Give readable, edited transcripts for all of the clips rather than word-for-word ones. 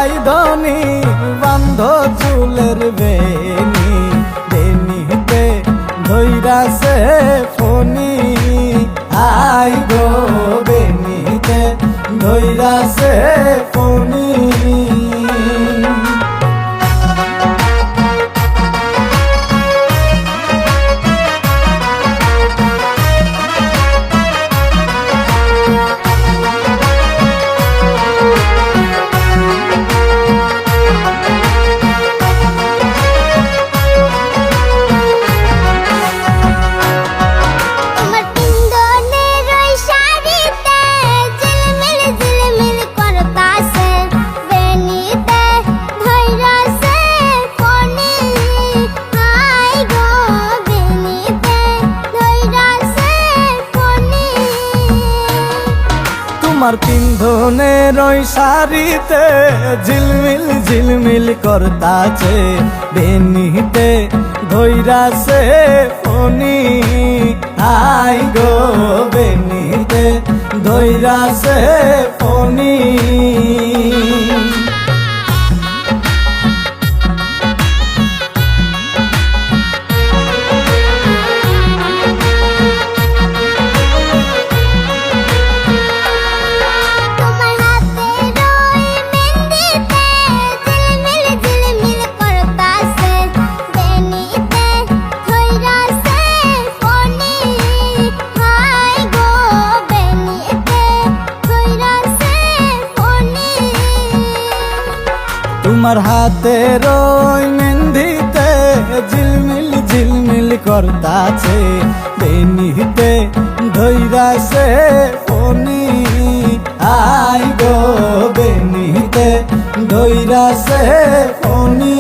high ধনি বান্ধ চুলের বেনি বেনিতে ধৈরাছে ফনি আই গো বেনিতে ধৈরাছে ফনি তোমার পিন্ধনের ওই শাড়িতে ঝিলমিল ঝিলমিল করতাছে বেনিতে ধৈরাছে ফনি আই গো বেনিতে ধৈরাছে ফনি তোমার হাতের ওই মেহেন্দিতে ঝিলমিল ঝিলমিল করতাছে বেনিতে ধৈরাছে ফনি আই গো বেনিতে ধৈরাছে ফনি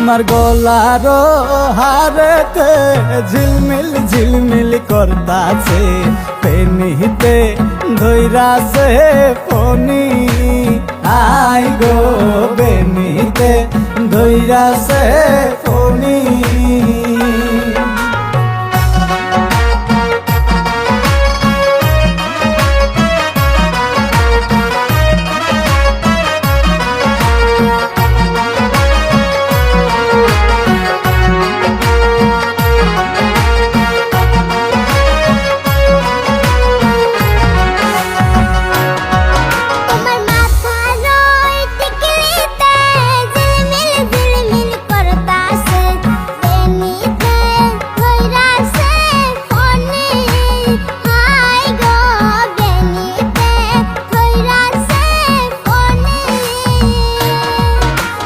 তোমার গলার হারেতে ঝিলমিল ঝিলমিল করতাছে বেনিতে ধৈরাছে ফনি আই গো বেনিতে ধৈরাছে ফনি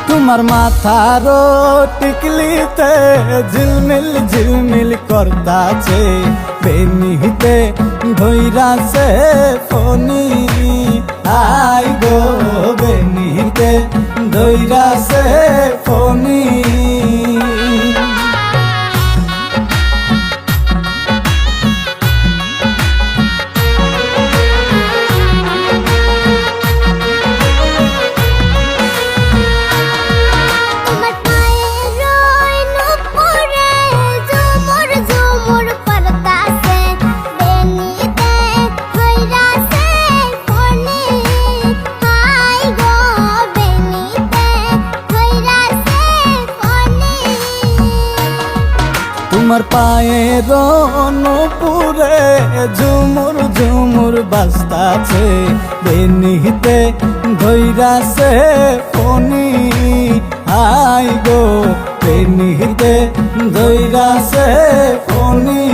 তোমার মাথার টিকলিতে ঝিলমিল ঝিলমিল করতাছে বেনিতে ধৈরাছে ফনি আই গো বেনিতে ধৈরাছে ফনি তোমার পায়ের নূপুরে ঝুমুর ঝুমুর বাজতাছে বেনিতে ধৈরাছে ফনি আই গো বেনিতে ধৈরাছে ফনি